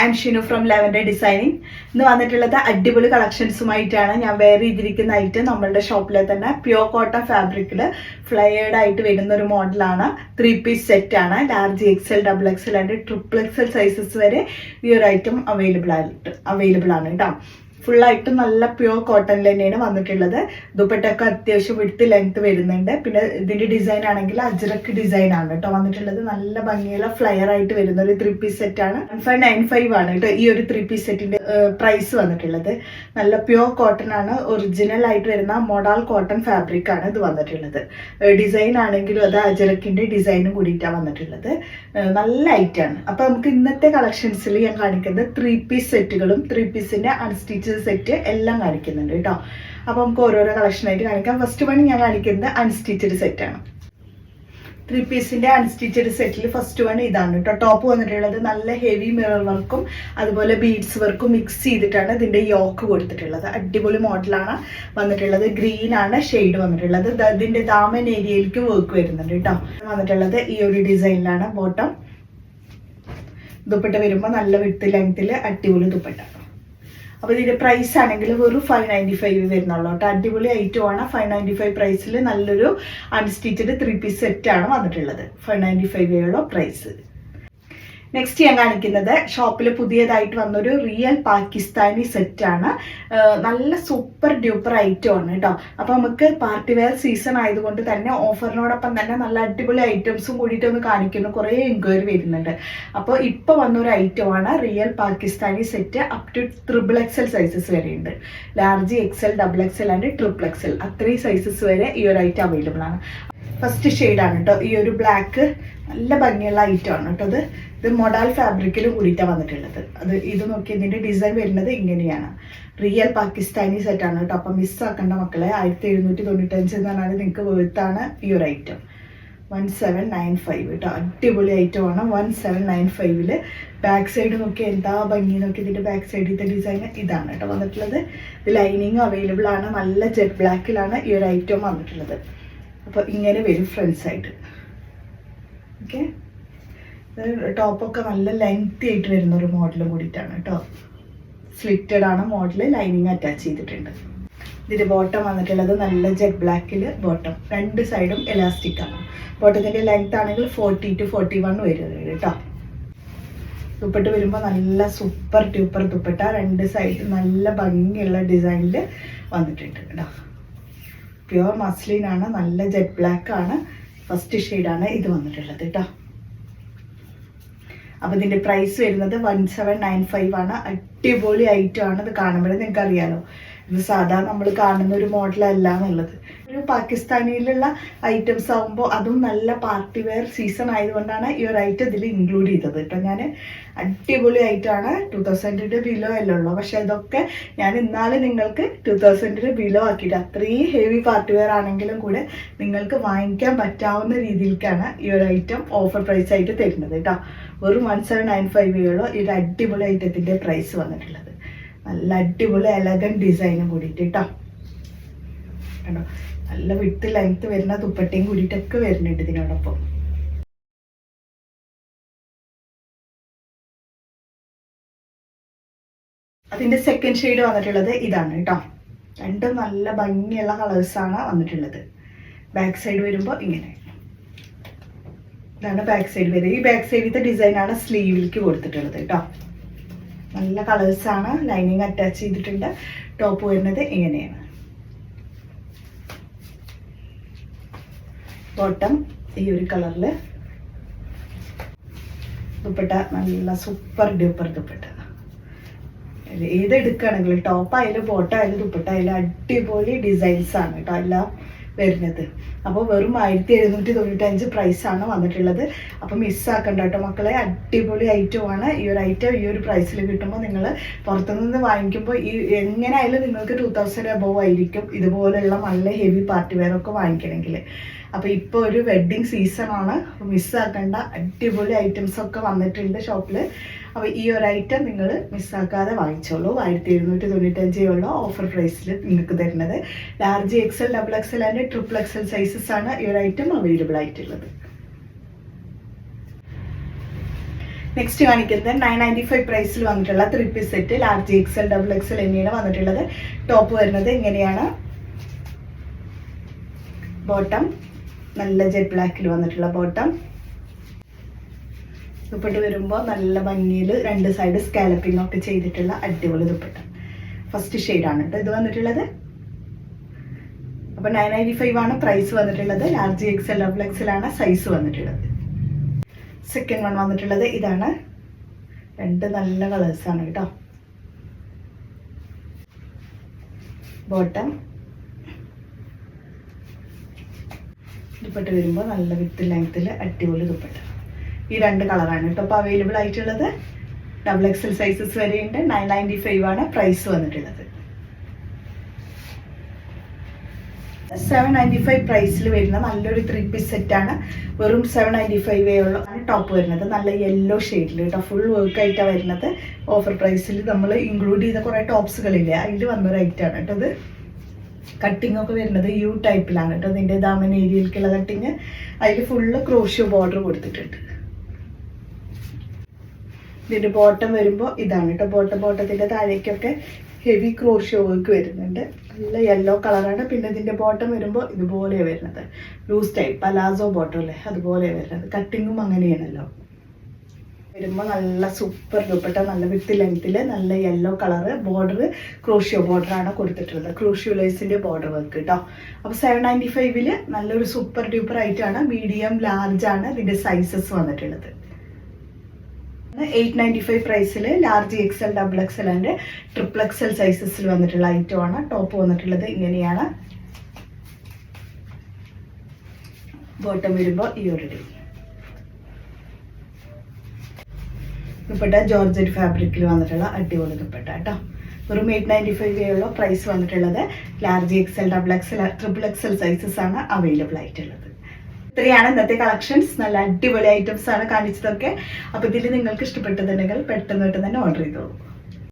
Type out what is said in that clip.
I M Shinu from lavender designing. ഇന്ന് വന്നിട്ടുള്ളത് അടിപൊളി കളക്ഷൻസുമായിട്ടാണ്. ഞാൻ വെയർ ചെയ്തിരിക്കുന്ന ഐറ്റം നമ്മളുടെ ഷോപ്പിലെ തന്നെ പ്യുവർ കോട്ടൺ ഫാബ്രിക്കിൽ ഫ്ലയേർഡ് ആയിട്ട് വരുന്ന ഒരു മോഡലാണ്. 3 പീസ് സെറ്റ് ആണ്. Large XL, double XL and triple XL sizes വരെ ഈ ഒരു ഐറ്റം അവൈലബിൾ ആണ് കേട്ടോ. ഫുള്ളായിട്ട് നല്ല പ്യുവർ കോട്ടണിൽ തന്നെയാണ് വന്നിട്ടുള്ളത്. ദുപ്പട്ടൊക്കെ അത്യാവശ്യം വിടുത്ത് ലെങ്ത് വരുന്നുണ്ട്. പിന്നെ ഇതിന്റെ ഡിസൈൻ ആണെങ്കിൽ അജ്രക്ക് ഡിസൈൻ ആണ് കേട്ടോ വന്നിട്ടുള്ളത്. നല്ല ഭംഗിയുള്ള ഫ്ലയർ ആയിട്ട് വരുന്ന ഒരു 3 പീസ് സെറ്റ് ആണ്. 1595 ആണ് കേട്ടോ ഈ ഒരു 3 പീസ് സെറ്റിന്റെ പ്രൈസ് വന്നിട്ടുള്ളത്. നല്ല പ്യുവർ കോട്ടൺ ആണ്. ഒറിജിനൽ ആയിട്ട് വരുന്ന മോഡൽ കോട്ടൺ ഫാബ്രിക് ആണ് ഇത് വന്നിട്ടുള്ളത്. ഡിസൈൻ ആണെങ്കിലും അത് അജ്രക്കിന്റെ ഡിസൈനും കൂടിയിട്ടാണ് വന്നിട്ടുള്ളത്. നല്ല ഐറ്റാണ്. അപ്പൊ നമുക്ക് ഇന്നത്തെ കളക്ഷൻസിൽ ഞാൻ കാണിക്കുന്നത് 3 പീസ് സെറ്റുകളും 3 പീസിന്റെ അൺസ്റ്റിച്ച് സെറ്റ് എല്ലാം കാണിക്കുന്നുണ്ട് കേട്ടോ. അപ്പൊ നമുക്ക് ഓരോരോ കളക്ഷൻ ആയിട്ട് കാണിക്കാം. ഫസ്റ്റ് വൺ ഞാൻ കാണിക്കുന്നത് അൺസ്റ്റിച്ചഡ് സെറ്റ് ആണ്. 3 പീസിന്റെ അൺസ്റ്റിച്ചഡ് സെറ്റിൽ ഫസ്റ്റ് വൺ ഇതാണ് കേട്ടോ. ടോപ്പ് വന്നിട്ടുള്ളത് നല്ല ഹെവി മിറർ വർക്കും അതുപോലെ ബീഡ്സ് വർക്കും മിക്സ് ചെയ്തിട്ടാണ് ഇതിന്റെ യോക്ക് കൊടുത്തിട്ടുള്ളത്. അടിപൊളി മോഡലാണ് വന്നിട്ടുള്ളത്. ഗ്രീൻ ആണ് ഷെയ്ഡ് വന്നിട്ടുള്ളത്. ഇതിന്റെ ദാമൻ ഏരിയയിലേക്ക് വർക്ക് വരുന്നുണ്ട് കേട്ടോ. വന്നിട്ടുള്ളത് ഈ ഒരു ഡിസൈനിലാണ്. ബോട്ടം ദുപ്പട്ട വരുമ്പോൾ നല്ല വിട്ട് ലെങ്ത്തിൽ അടിപൊളി ദുപ്പട്ട. അപ്പോൾ ഇതിന്റെ പ്രൈസ് ആണെങ്കിൽ വെറും 595 വരുന്നുള്ളൂ കേട്ടോ. അടിപൊളി ഐറ്റം ആണ്. 595 പ്രൈസിൽ നല്ലൊരു അൺസ്റ്റിച്ചഡ് 3 പീസ് സെറ്റ് ആണ് വന്നിട്ടുള്ളത്. 595 പ്രൈസ്. നെക്സ്റ്റ് ഞാൻ കാണിക്കുന്നത് ഷോപ്പിൽ പുതിയതായിട്ട് വന്നൊരു റിയൽ പാകിസ്ഥാനി സെറ്റ് ആണ്. നല്ല സൂപ്പർ ഡ്യൂപ്പർ ഐറ്റം ആണ് കേട്ടോ. അപ്പോൾ നമുക്ക് പാർട്ടി വെയർ സീസൺ ആയതുകൊണ്ട് തന്നെ ഓഫറിനോടൊപ്പം തന്നെ നല്ല അടിപൊളി ഐറ്റംസും കൂടിയിട്ട് ഒന്ന് കാണിക്കുന്നു. കുറേ എൻക്വയറി വരുന്നുണ്ട്. അപ്പോൾ ഇപ്പോൾ വന്നൊരു ഐറ്റം ആണ് real Pakistani set. Up two triple XL sizes വരെ ഉണ്ട്. Large XL, double XL and triple XL അത്രയും സൈസസ് വരെ ഈ ഒരു ഐറ്റം അവൈലബിൾ ആണ്. ഫസ്റ്റ് ഷെയ്ഡാണ് കേട്ടോ ഈ ഒരു ബ്ലാക്ക്. നല്ല ഭംഗിയുള്ള ഐറ്റം ആണ് കേട്ടോ. ഇത് മോഡൽ ഫാബ്രിക്കിൽ കൂടിയിട്ടാണ് വന്നിട്ടുള്ളത്. ഇത് നോക്കി ഇതിന്റെ ഡിസൈൻ വരുന്നത് ഇങ്ങനെയാണ്. റിയൽ പാകിസ്ഥാനി സെറ്റ് ആണ് കേട്ടോ. അപ്പം മിസ്സാക്കേണ്ട മക്കളെ. 1795 എന്ന് പറഞ്ഞാൽ നിങ്ങൾക്ക് വേർത്താണ് ഈ ഒരു ഐറ്റം. 1795 കേട്ടോ. അടിപൊളി ഐറ്റം ആണ്. 1795 ബാക്ക് സൈഡ് നോക്കി എന്താ ഭംഗി നോക്കി. ഇതിന്റെ ബാക്ക് സൈഡിലത്തെ ഡിസൈൻ ഇതാണ് കേട്ടോ വന്നിട്ടുള്ളത്. ഇത് ലൈനിങ് അവൈലബിൾ ആണ്. നല്ല ജെറ്റ് ബ്ലാക്കിലാണ് ഈ ഒരു ഐറ്റം വന്നിട്ടുള്ളത്. അപ്പോൾ ഇങ്ങനെ വരും ഫ്രണ്ട് സൈഡ്. ഓക്കെ. ടോപ്പൊക്കെ നല്ല ലെങ്തി ആയിട്ട് വരുന്ന ഒരു മോഡൽ കൂടിയിട്ടാണ് കേട്ടോ. സ്ലിറ്റഡ് ആണ് മോഡൽ. ലൈനിങ് അറ്റാച്ച് ചെയ്തിട്ടുണ്ട്. ഇതിന്റെ ബോട്ടം വന്നിട്ടുള്ളത് നല്ല ജെറ്റ് ബ്ലാക്കിൽ ബോട്ടം. 2 സൈഡും എലാസ്റ്റിക് ആണ്. ബോട്ടത്തിന്റെ ലെങ്ത് ആണെങ്കിൽ 40 to 41 വരുന്നത് കേട്ടോ. ദുപ്പട്ട വരുമ്പോൾ നല്ല സൂപ്പർ ട്യൂപ്പർ ദുപ്പട്ട. 2 സൈഡ് നല്ല ഭംഗിയുള്ള ഡിസൈനിൽ വന്നിട്ടുണ്ട് കേട്ടോ. പ്യുവർ മസ്ലിൻ ആണ്. നല്ല ജെറ്റ് ബ്ലാക്ക് ആണ്. ഫസ്റ്റ് ഷെയ്ഡാണ് ഇത് വന്നിട്ടുള്ളത് കേട്ടോ. അപ്പോൾ ഇതിന്റെ പ്രൈസ് വരുന്നത് 1795 ആണ്. അടിപൊളി ഐറ്റം ആണ്. ഇത് കാണുമ്പോഴേ നിങ്ങൾക്ക് അറിയാലോ ഇത് സാധാരണ നമ്മൾ കാണുന്ന ഒരു മോഡലല്ല എന്നുള്ളത്. ഒരു പാകിസ്ഥാനിയിലുള്ള ഐറ്റംസ് ആകുമ്പോൾ അതും നല്ല പാർട്ടി വെയർ സീസൺ ആയതുകൊണ്ടാണ് ഈ ഒരു ഐറ്റം ഇതിൽ ഇൻക്ലൂഡ് ചെയ്തത് കേട്ടോ. ഞാൻ അടിപൊളി ഐറ്റമാണ്. 2000 ബിലോ അല്ലേ ഉള്ളൂ. പക്ഷെ ഇതൊക്കെ ഞാൻ ഇന്നാലും നിങ്ങൾക്ക് 2000 ബിലോ ആക്കിയിട്ട് അത്രയും ഹെവി പാർട്ടി വെയർ ആണെങ്കിലും കൂടെ നിങ്ങൾക്ക് വാങ്ങിക്കാൻ പറ്റാവുന്ന രീതിയിലേക്കാണ് ഈ ഒരു ഐറ്റം ഓഫർ പ്രൈസ് ആയിട്ട് തരുന്നത് കേട്ടോ. വെറും 1795 ഈ ഒരു അടിപൊളി ഐറ്റത്തിന്റെ പ്രൈസ് വന്നിട്ടുള്ളത്. നല്ല അടിപൊളി എലഗന്റ് ഡിസൈനും കൂടിയിട്ട് കേട്ടോ. കണ്ടോ നല്ല വിട്ട് ലെങ്ത് വരുന്ന ദുപ്പട്ടയും കൂടിയിട്ടൊക്കെ വരുന്നുണ്ട് ഇതിനോടൊപ്പം. അതിന്റെ സെക്കൻഡ് ഷെയ്ഡ് വന്നിട്ടുള്ളത് ഇതാണ് കേട്ടോ. 2 നല്ല ഭംഗിയുള്ള കളേഴ്സാണ് വന്നിട്ടുള്ളത്. ബാക്ക് സൈഡ് വരുമ്പോൾ ഇങ്ങനെ ഇതാണ് ബാക്ക് സൈഡ് വരുന്നത്. ഈ ബാക്ക് സൈഡിലത്തെ ഡിസൈനാണ് സ്ലീവിലേക്ക് കൊടുത്തിട്ടുള്ളത് കേട്ടോ. നല്ല കളേഴ്സാണ്. ലൈനിങ് അറ്റാച്ച് ചെയ്തിട്ടുണ്ട്. ടോപ്പ് വരുന്നത് ഇങ്ങനെയാണ്. ബോട്ടം ഈ ഒരു കളറിൽ. ദുപ്പട്ട നല്ല സൂപ്പർ ഡ്യൂപ്പർ ദുപ്പട്ട. ഏതെടുക്കുകയാണെങ്കിലും ടോപ്പായാലും ബോട്ടായാലും ദുപ്പട്ടായാലും അടിപൊളി ഡിസൈൻസ് ആണ് കേട്ടോ എല്ലാം വരുന്നത്. അപ്പോൾ വെറും 1795 പ്രൈസാണ് വന്നിട്ടുള്ളത്. അപ്പോൾ മിസ്സാക്കണ്ട കേട്ടോ മക്കളെ. അടിപൊളി ഐറ്റമാണ്. ഈ ഒരു ഐറ്റം ഈ ഒരു പ്രൈസിൽ കിട്ടുമ്പോൾ നിങ്ങൾ പുറത്തുനിന്ന് വാങ്ങിക്കുമ്പോൾ ഈ എങ്ങനെയായാലും നിങ്ങൾക്ക് 2000 അബവ് ആയിരിക്കും ഇതുപോലെയുള്ള നല്ല ഹെവി പാർട്ടി വെയർ ഒക്കെ വാങ്ങിക്കണമെങ്കിൽ. അപ്പോൾ ഇപ്പോൾ ഒരു വെഡ്ഡിങ് സീസണാണ്. മിസ്സാക്കേണ്ട. അടിപൊളി ഐറ്റംസ് ഒക്കെ വന്നിട്ടുണ്ട് ഷോപ്പിൽ. അപ്പോൾ ഈ ഒരു ഐറ്റം നിങ്ങൾ മിസ്സാക്കാതെ വാങ്ങിച്ചോളൂ. 1795 ഓഫർ പ്രൈസിൽ നിങ്ങൾക്ക് തരുന്നത്. Large XL, double XL and triple XL sizes ആണ് ഈ ഒരു ഐറ്റം അവൈലബിൾ ആയിട്ടുള്ളത്. നെക്സ്റ്റ് കാണിക്കുന്നത് 995 പ്രൈസിൽ വന്നിട്ടുള്ള 3 piece set large XL XXL എന്നിവയാണ് വന്നിട്ടുള്ളത്. ടോപ്പ് വരുന്നത് ഇങ്ങനെയാണ്. ബോട്ടം നല്ല ജെറ്റ് ബ്ലാക്കിൽ വന്നിട്ടുള്ള ബോട്ടം. ദുപ്പട്ട വരുമ്പോൾ നല്ല ഭംഗിയിൽ 2 സൈഡ് സ്കാലപ്പിംഗ് ഒക്കെ ചെയ്തിട്ടുള്ള അടിപൊളി ദുപ്പട്ട. ഫസ്റ്റ് ഷെയ്ഡാണ് കേട്ടോ ഇത് വന്നിട്ടുള്ളത്. അപ്പോൾ 995 ആണ് പ്രൈസ് വന്നിട്ടുള്ളത്. ലാർജ് XL XXL ആണ് സൈസ് വന്നിട്ടുള്ളത്. സെക്കൻഡ് വൺ വന്നിട്ടുള്ളത് ഇതാണ്. 2 നല്ല കളേഴ്സാണ് കേട്ടോ. ബോട്ടം ദുപ്പട്ട വരുമ്പോൾ നല്ല വിത്ത് ലെങ്ത്തിൽ അടിപൊളി ദുപ്പട്ട. ഈ 2 കളറാണ് കേട്ടോ അപ്പോൾ അവൈലബിൾ ആയിട്ടുള്ളത്. XXL സൈസസ് വരെയുണ്ട്. 995 ആണ് പ്രൈസ് വന്നിട്ടുള്ളത്. 795 പ്രൈസിൽ വരുന്ന നല്ലൊരു 3 പീസ് സെറ്റാണ്. വെറും 795 ഉള്ള ടോപ്പ് വരുന്നത്. നല്ല യെല്ലോ ഷെയ്ഡിൽ കേട്ടോ ഫുൾ വർക്ക് ആയിട്ടാണ് വരുന്നത്. ഓഫർ പ്രൈസിൽ നമ്മൾ ഇൻക്ലൂഡ് ചെയ്ത കുറേ ടോപ്സുകളില്ലേ അതിൽ വന്നൊരു ഐറ്റാണ് കേട്ടോ ഇത്. കട്ടിങ് ഒക്കെ വരുന്നത് യു ടൈപ്പിലാണ് കേട്ടോ. ഇതിൻ്റെ ദാമൻ ഏരിയയിലേക്കുള്ള കട്ടിങ്. അതിൽ ഫുള്ള് ക്രോഷ്യോ ബോർഡർ കൊടുത്തിട്ടുണ്ട്. ഇതിൻ്റെ ബോട്ടം വരുമ്പോൾ ഇതാണ് കേട്ടോ. ബോട്ടത്തിൻ്റെ താഴേക്കൊക്കെ ഹെവി ക്രോഷ്യോ വർക്ക് വരുന്നുണ്ട്. നല്ല യെല്ലോ കളറാണ്. പിന്നെ ഇതിൻ്റെ ബോട്ടം വരുമ്പോൾ ഇതുപോലെ വരുന്നത്. ലൂസ് ടൈപ്പ് പലാസോ ബോട്ടം അല്ലേ അതുപോലെ വരുന്നത്. കട്ടിങ്ങും അങ്ങനെയാണല്ലോ. വരുമ്പോൾ നല്ല സൂപ്പർ ദുപ്പട്ട നല്ല വിത്ത് ലെങ്ത്തിൽ നല്ല യെല്ലോ കളറ് ബോർഡർ ക്രോഷ്യോ ബോർഡറാണ് കൊടുത്തിട്ടുള്ളത്. ക്രോഷ്യോ ലേസിൻ്റെ ബോർഡർ വർക്ക് കേട്ടോ. അപ്പോൾ 795 നല്ലൊരു സൂപ്പർ ഡ്യൂപ്പർ ആയിട്ടാണ്. മീഡിയം ലാർജ് ആണ് ഇതിൻ്റെ സൈസസ് വന്നിട്ടുള്ളത്. 895 പ്രൈസിൽ large XL XXL and XXL സൈസസിൽ വന്നിട്ടുള്ള ഐറ്റമാണ്. ടോപ്പ് വന്നിട്ടുള്ളത് ഇങ്ങനെയാണ്. ബോട്ടം വരുമ്പോൾ ഈ ഒരു ദുപ്പട്ട ജോർജറ്റ് ഫാബ്രിക്കിൽ വന്നിട്ടുള്ള അടിപൊളി ദുപ്പട്ട കേട്ടോ. വെറും 895 ഉള്ള പ്രൈസ് വന്നിട്ടുള്ളത്. ലാർജ് XL XXL സൈസസ് ആണ് അവൈലബിൾ ആയിട്ടുള്ളത്. ഇത്രയാണ് ഇന്നത്തെ കളക്ഷൻസ്. നല്ല അടിപൊളി ഐറ്റംസ് ആണ് കാണിച്ചതൊക്കെ. അപ്പോൾ ഇതിൽ നിങ്ങൾക്ക് ഇഷ്ടപ്പെട്ടതുണ്ടെങ്കിൽ പെട്ടെന്ന് തന്നെ ഓർഡർ ചെയ്തോളൂ.